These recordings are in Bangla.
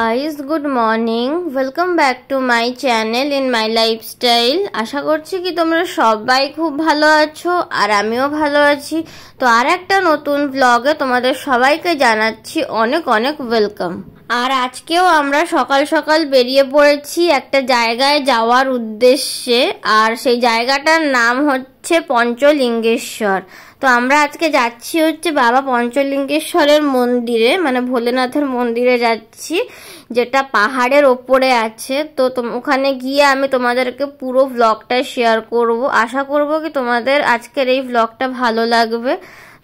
Guys, good morning. Welcome back to my channel in my lifestyle. আশা করছি কি তোমরা সবাই খুব ভালো আছো আর আমিও ভালো আছি। তো আর একটা নতুন ব্লগে তোমাদের সবাইকে জানাচ্ছি অনেক অনেক ওয়েলকাম। আর আজকেও আমরা সকাল সকাল বেরিয়ে পড়েছি একটা জায়গায় যাওয়ার উদ্দেশ্যে, আর সেই জায়গাটার নাম হচ্ছে পঞ্চলিঙ্গেশ্বর। তো আমরা আজকে যাচ্ছি হচ্ছে বাবা পঞ্চলিঙ্গেশ্বরের মন্দিরে, মানে ভোলেনাথের মন্দিরে যাচ্ছি, যেটা পাহাড়ের ওপরে আছে। তো ওখানে গিয়ে আমি তোমাদেরকে পুরো ব্লগটা শেয়ার করব। আশা করব কি তোমাদের আজকের এই ব্লগটা ভালো লাগবে।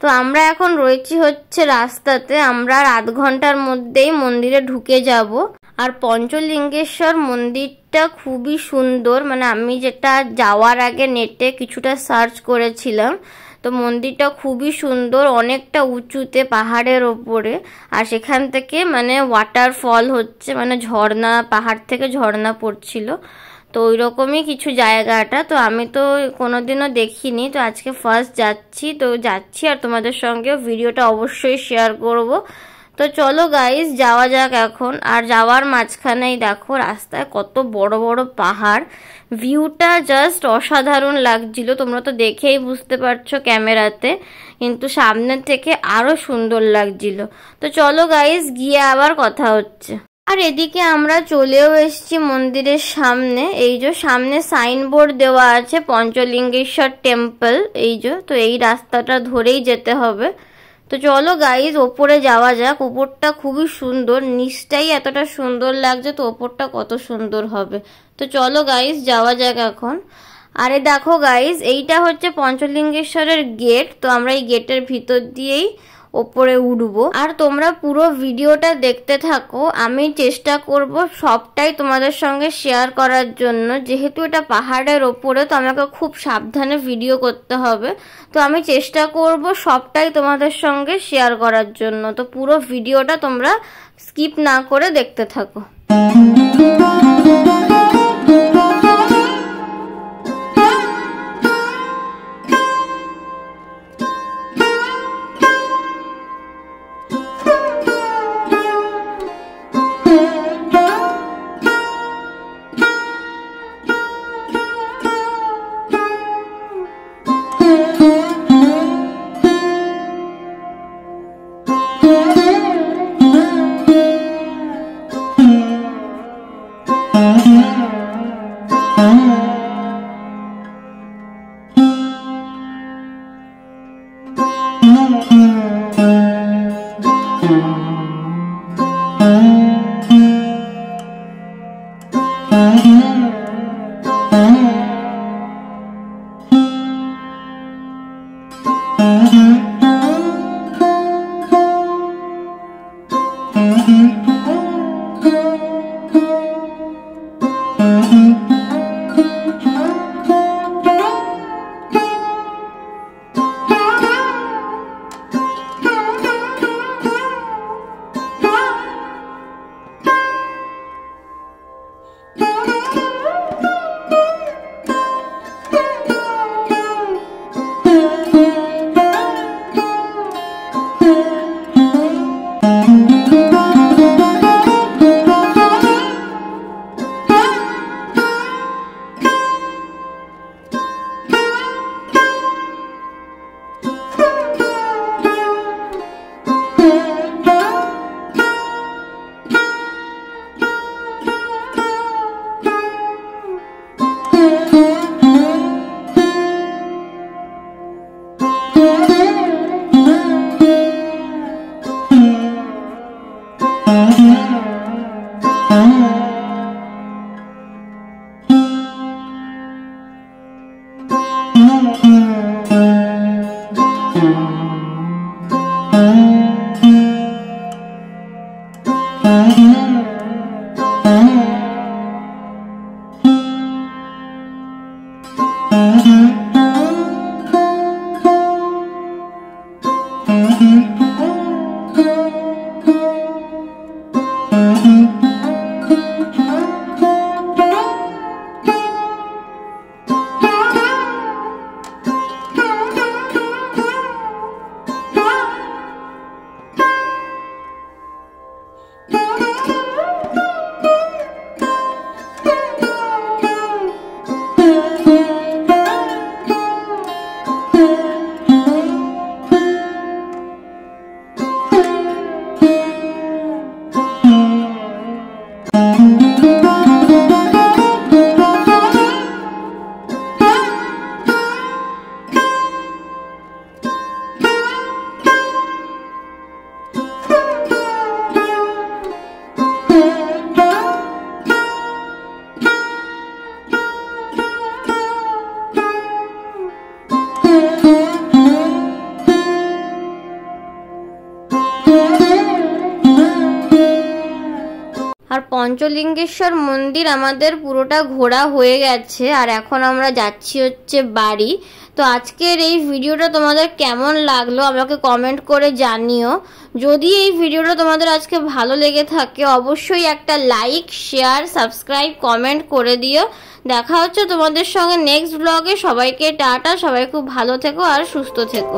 তো আমরা এখন রয়েছি হচ্ছে রাস্তাতে, আমরা আধ ঘন্টার মধ্যেই মন্দিরে ঢুকে যাব। আর পঞ্চলিঙ্গেশ্বর মন্দিরটা খুবই সুন্দর, মানে আমি যেটা যাওয়ার আগে নেটে কিছুটা সার্চ করেছিলাম, তো মন্দিরটা খুবই সুন্দর, অনেকটা উঁচুতে পাহাড়ের ওপরে। আর সেখান থেকে মানে ওয়াটারফল হচ্ছে, মানে ঝর্ণা, পাহাড় থেকে ঝর্ণা পড়ছিল। তো ওই রকমই কিছু জায়গাটা। তো আমি তো কোনোদিনও দেখিনি, তো আজকে ফার্স্ট যাচ্ছি। তো যাচ্ছি আর তোমাদের সঙ্গেও ভিডিওটা অবশ্যই শেয়ার করব। তো চলো গাইস, যাওয়া যাক এখন। আর যাওয়ার মাঝখানেই দেখো রাস্তায় কত বড় বড় পাহাড়, ভিউটা জাস্ট অসাধারণ লাগছিল। তোমরা তো দেখেই বুঝতে পারছো ক্যামেরাতে, কিন্তু সামনে থেকে আরো সুন্দর লাগছিল। তো চলো গাইস, গিয়ে আবার কথা হচ্ছে। আর এদিকে আমরা চলেও এসেছি মন্দিরের সামনে। এই যে সামনে সাইনবোর্ড দেওয়া আছে পঞ্চলিঙ্গেশ্বর টেম্পল, এই যে। তো এই রাস্তাটা ধরেই যেতে হবে। তো চলো গাইজ, ওপরে যাওয়া যাক। ওপরটা খুবই সুন্দর, নিচটাই এতটা সুন্দর লাগছে, তো ওপরটা কত সুন্দর হবে। তো চলো গাইজ, যাওয়া যাক এখন। আরে দেখো গাইজ, এইটা হচ্ছে পঞ্চলিঙ্গেশ্বরের গেট। তো আমরা এই গেটের ভিতর দিয়েই ওপরে উঠবো। আর তোমরা পুরো ভিডিওটা দেখতে থাকো, আমি চেষ্টা করব সবটাই তোমাদের সঙ্গে শেয়ার করার জন্য। যেহেতু এটা পাহাড়ের ওপরে, তো আমাকে খুব সাবধানে ভিডিও করতে হবে। তো আমি চেষ্টা করব সবটাই তোমাদের সঙ্গে শেয়ার করার জন্য। তো পুরো ভিডিওটা তোমরা স্কিপ না করে দেখতে থাকো। আর পঞ্চলিঙ্গেশ্বর মন্দির আমাদের পুরোটা ঘোরা হয়ে গেছে, আর এখন আমরা যাচ্ছি হচ্ছে বাড়ি। তো আজকের এই ভিডিওটা তোমাদের কেমন লাগলো আমাকে কমেন্ট করে জানিও। যদি এই ভিডিওটা তোমাদের আজকে ভালো লেগে থাকে অবশ্যই একটা লাইক, শেয়ার, সাবস্ক্রাইব, কমেন্ট করে দিও। দেখা হচ্ছে তোমাদের সঙ্গে নেক্সট ব্লগে। সবাইকে টাটা, সবাই খুব ভালো থেকো আর সুস্থ থেকো।